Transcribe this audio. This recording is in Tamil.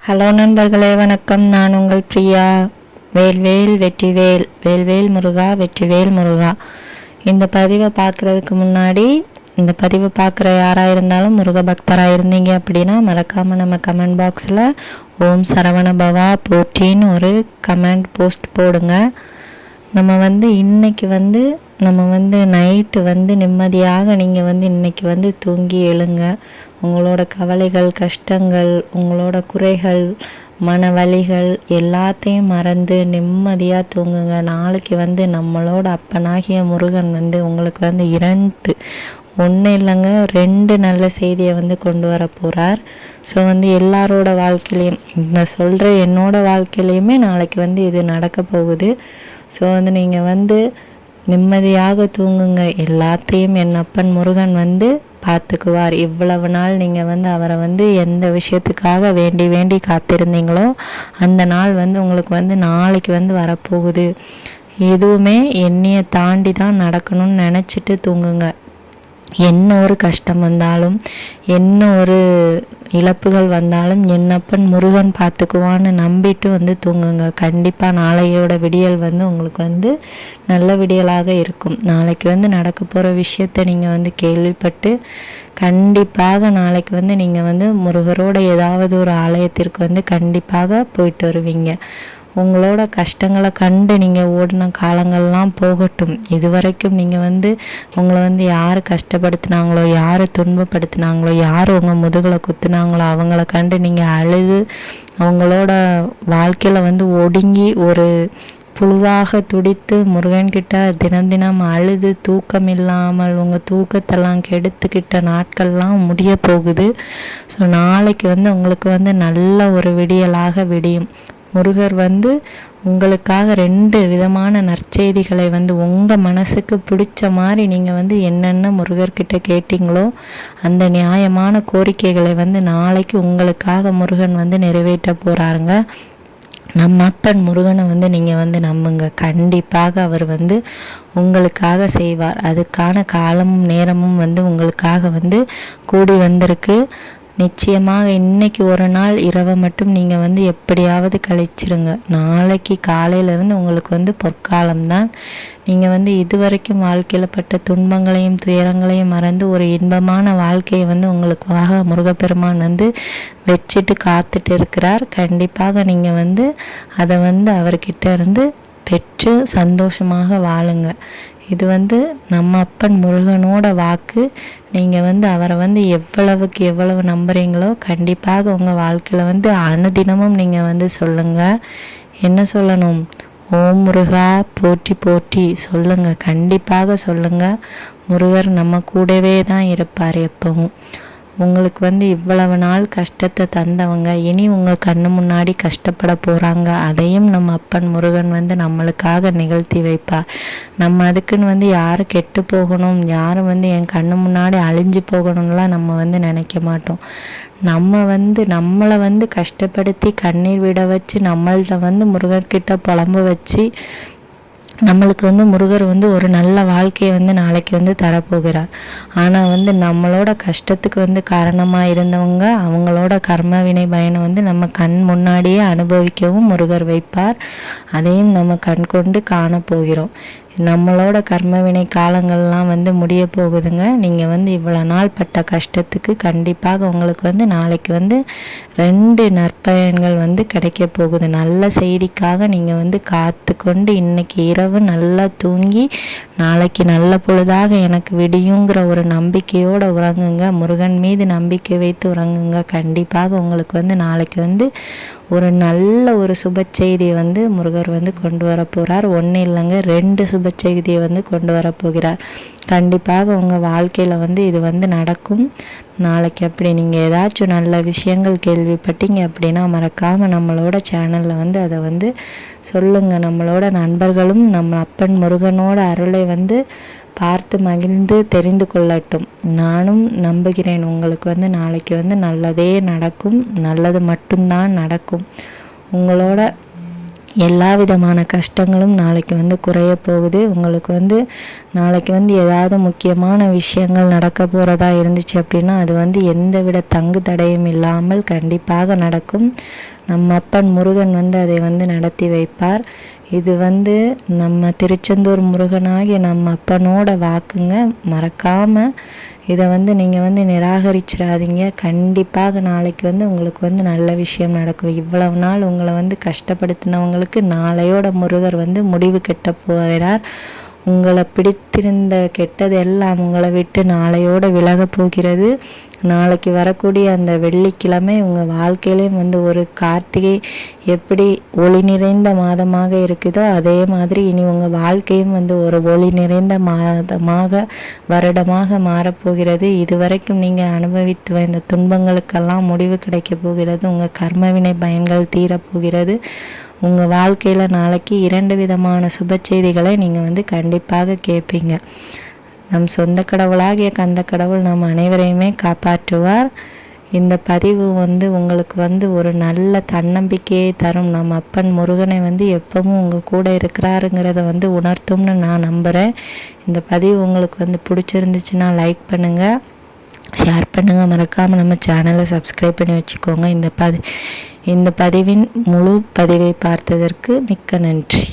ஹலோ நண்பர்களே, வணக்கம். நான் உங்கள் பிரியா. வேல்வேல் வெற்றிவேல், வேல்வேல் முருகா, வெற்றிவேல் முருகா. இந்த பதிவை பார்க்குறதுக்கு முன்னாடி, இந்த பதிவை பார்க்குற யாராக இருந்தாலும் முருக பக்தராக இருந்தீங்க அப்படின்னா மறக்காமல் நம்ம கமெண்ட் பாக்ஸில் ஓம் சரவண பவா போற்றின்னு ஒரு கமெண்ட் போஸ்ட் போடுங்க. நம்ம நைட்டு நிம்மதியாக நீங்கள் இன்றைக்கி தூங்கி எழுங்க. உங்களோட கவலைகள், கஷ்டங்கள், உங்களோட குறைகள், மன வலிகள் எல்லாத்தையும் மறந்து நிம்மதியாக தூங்குங்க. நாளைக்கு நம்மளோட அப்பனாகிய முருகன் உங்களுக்கு ஒன்று இல்லைங்க, 2 நல்ல செய்தியை கொண்டு வர போகிறார். ஸோ எல்லாரோட வாழ்க்கையிலையும் நான் சொல்கிற என்னோட வாழ்க்கையிலையுமே நாளைக்கு இது நடக்க போகுது. ஸோ நீங்கள் நிம்மதியாக தூங்குங்க. எல்லாத்தையும் என் அப்பன் முருகன் பார்த்துக்குவார். இவ்வளவு நாள் நீங்கள் அவரை எந்த விஷயத்துக்காக வேண்டி வேண்டி காத்திருந்தீங்களோ அந்த நாள் உங்களுக்கு நாளைக்கு வரப்போகுது. எதுவுமே என்னையை தாண்டி தான் நடக்கணும்னு நினச்சிட்டு தூங்குங்க. என்ன ஒரு கஷ்டம் வந்தாலும், என்ன ஒரு இழப்புகள் வந்தாலும் என்னப்பன் முருகன் பார்த்துக்குவான்னு நம்பிட்டு தூங்குங்க. கண்டிப்பாக நாளையோட விடியல் உங்களுக்கு நல்ல விடியலாக இருக்கும். நாளைக்கு நடக்க போகிற விஷயத்தை நீங்கள் கேள்விப்பட்டு கண்டிப்பாக நாளைக்கு நீங்கள் முருகரோட ஏதாவது ஒரு ஆலயத்திற்கு கண்டிப்பாக போயிட்டு வருவீங்க. உங்களோட கஷ்டங்களை கண்டு நீங்கள் ஓடின காலங்கள்லாம் போகட்டும். இதுவரைக்கும் நீங்கள் உங்களை யார் கஷ்டப்படுத்தினாங்களோ, யார் துன்பப்படுத்தினாங்களோ, யார் உங்கள் முதுகில் குத்துனாங்களோ அவங்கள கண்டு நீங்கள் அழுது அவங்களோட வாழ்க்கையில் ஒடுங்கி ஒரு புழுவாக துடித்து முருகன்கிட்ட தினம் தினம் அழுது தூக்கம் இல்லாமல் உங்கள் தூக்கத்தெல்லாம் கெடுத்துக்கிட்ட நாட்கள்லாம் முடிய போகுது. ஸோ நாளைக்கு உங்களுக்கு நல்ல ஒரு விடியலாக விடியும். முருகர் உங்களுக்காக 2 விதமான நற்செய்திகளை உங்கள் மனசுக்கு பிடிச்ச மாதிரி நீங்கள் என்னென்ன முருகர்கிட்ட கேட்டிங்களோ அந்த நியாயமான கோரிக்கைகளை நாளைக்கு உங்களுக்காக முருகன் நிறைவேற்ற போகிறாருங்க. நம்ம அப்பன் முருகனை நீங்கள் நம்புங்க. கண்டிப்பாக அவர் உங்களுக்காக செய்வார். அதுக்கான காலமும் நேரமும் உங்களுக்காக கூடி வந்திருக்கு. நிச்சயமாக இன்றைக்கி ஒரு நாள் இரவை மட்டும் நீங்கள் எப்படியாவது கழிச்சிருங்க. நாளைக்கு காலையிலேருந்து உங்களுக்கு பொற்காலம்தான். நீங்கள் இதுவரைக்கும் வாழ்க்கையில் பட்ட துன்பங்களையும் துயரங்களையும் மறந்து ஒரு இன்பமான வாழ்க்கையை உங்களுக்காக முருகப்பெருமான் வச்சுட்டு காத்துட்டு இருக்கிறார். கண்டிப்பாக நீங்கள் அதை அவர்கிட்ட இருந்து பெற்று சந்தோஷமாக வாழுங்க. இது நம்ம அப்பன் முருகனோட வாக்கு. நீங்கள் அவரை எவ்வளவுக்கு எவ்வளவு நம்புகிறீங்களோ கண்டிப்பாக உங்கள் வாழ்க்கையில் அனுதினமும் நீங்கள் சொல்லுங்கள். என்ன சொல்லணும்? ஓம் முருகா போற்றி போற்றி சொல்லுங்கள். கண்டிப்பாக சொல்லுங்கள். முருகர் நம்ம கூடவே தான் இருப்பார் எப்பவும். உங்களுக்கு இவ்வளவு நாள் கஷ்டத்தை தந்தவங்க இனி உங்கள் கண்ணு முன்னாடி கஷ்டப்பட போகிறாங்க. அதையும் நம்ம அப்பன் முருகன் நம்மளுக்காக நிகழ்த்தி வைப்பார். நம்ம அதுக்குன்னு யாரும் கெட்டு போகணும், யாரும் என் கண்ணு முன்னாடி அழிஞ்சு போகணும்லாம் நம்ம நினைக்க மாட்டோம். நம்ம நம்மளை கஷ்டப்படுத்தி கண்ணீர் விட வச்சு நம்மள்கிட்ட முருகர்கிட்ட புலம்ப வச்சு நம்மளுக்கு முருகர் ஒரு நல்ல வாழ்க்கையை நாளைக்கு தரப்போகிறார். ஆனால் நம்மளோட கஷ்டத்துக்கு காரணமாக இருந்தவங்க அவங்களோட கர்ம வினை பயனை நம்ம கண் முன்னாடியே அனுபவிக்கவும் முருகர் வைப்பார். அதையும் நம்ம கண் கொண்டு காணப்போகிறோம். நம்மளோட கர்மவினை காலங்கள்லாம் முடிய போகுதுங்க. நீங்கள் இவ்வளோ நாள் பட்ட கஷ்டத்துக்கு கண்டிப்பாக உங்களுக்கு நாளைக்கு 2 நற்பயன்கள் கிடைக்க போகுது. நல்ல செய்திக்காக நீங்கள் காத்து கொண்டு இன்றைக்கி இரவு நல்லா தூங்கி நாளைக்கு நல்ல பொழுதாக எனக்கு விடியுங்கிற ஒரு நம்பிக்கையோடு உறங்குங்க. முருகன் மீது நம்பிக்கை வைத்து உறங்குங்க. கண்டிப்பாக உங்களுக்கு நாளைக்கு ஒரு நல்ல ஒரு சுப செய்தியை முருகர் கொண்டு வர போகிறார். ஒன்றும் இல்லைங்க, 2 சுப செய்தியை கொண்டு வரப்போகிறார். கண்டிப்பாக உங்கள் வாழ்க்கையில் இது நடக்கும். நாளைக்கு அப்படி நீங்கள் ஏதாச்சும் நல்ல விஷயங்கள் கேள்விப்பட்டீங்க அப்படின்னா மறக்காமல் நம்மளோட சேனலில் அதை சொல்லுங்கள். நம்மளோட நண்பர்களும் நம்ம அப்பன் முருகனோட அருளை பார்த்து மகிழ்ந்து தெரிந்து கொள்ளட்டும். நானும் நம்புகிறேன் உங்களுக்கு நாளைக்கு நல்லதே நடக்கும். நல்லது மட்டும்தான் நடக்கும். உங்களோட எல்லா விதமான கஷ்டங்களும் நாளைக்கு வந்து குறைய போகுது. உங்களுக்கு வந்து நாளைக்கு வந்து ஏதாவது முக்கியமான விஷயங்கள் நடக்க போகிறதா இருந்துச்சு அப்படின்னா அது வந்து எந்தவித தங்கு தடையும் இல்லாமல் கண்டிப்பாக நடக்கும். நம்ம அப்பன் முருகன் வந்து அதை வந்து நடத்தி வைப்பார். இது வந்து நம்ம திருச்செந்தூர் முருகனாகிய நம்ம அப்பனோட வாக்குங்க. மறக்காமல் இதை வந்து நீங்கள் வந்து நிராகரிச்சிடாதீங்க. கண்டிப்பாக நாளைக்கு வந்து உங்களுக்கு வந்து நல்ல விஷயம் நடக்கும். இவ்வளவு நாள் உங்களை வந்து கஷ்டப்படுத்தினவங்களுக்கு நாளையோட முருகர் வந்து முடிவு கெட்ட போகிறார். உங்களை பிடித்திருந்த கெட்டது எல்லாம் உங்களை விட்டு நாளையோடு விலக போகிறது. நாளைக்கு வரக்கூடிய அந்த வெள்ளிக்கிழமை உங்கள் வாழ்க்கையிலையும் வந்து ஒரு கார்த்திகை எப்படி ஒளி நிறைந்த மாதமாக இருக்குதோ அதே மாதிரி இனி உங்கள் வாழ்க்கையும் வந்து ஒரு ஒளி நிறைந்த மாதமாக வருடமாக மாறப்போகிறது. இதுவரைக்கும் நீங்கள் அனுபவித்து வந்த துன்பங்களுக்கெல்லாம் முடிவு கிடைக்க போகிறது. உங்கள் கர்மவினை பயன்கள் தீரப்போகிறது. உங்கள் வாழ்க்கையில் நாளைக்கு 2 விதமான சுப செய்திகளை நீங்கள் வந்து கண்டிப்பாக கேட்பீங்க. நம் சொந்த கடவுளாகிய கந்த கடவுள் நம் அனைவரையுமே காப்பாற்றுவார். இந்த பதிவு வந்து உங்களுக்கு வந்து ஒரு நல்ல தன்னம்பிக்கையை தரும். நம்ம அப்பன் முருகனை வந்து எப்பவும் உங்கள் கூட இருக்கிறாருங்கிறத வந்து உணர்த்தும்னு நான் நம்புகிறேன். இந்த பதிவு உங்களுக்கு வந்து பிடிச்சிருந்துச்சுன்னா லைக் பண்ணுங்கள், ஷேர் பண்ணுங்கள், மறக்காமல் நம்ம சேனலை சப்ஸ்கிரைப் பண்ணி வச்சுக்கோங்க. இந்த பதிவின் முழு பதிவை பார்த்ததற்கு மிக்க நன்றி.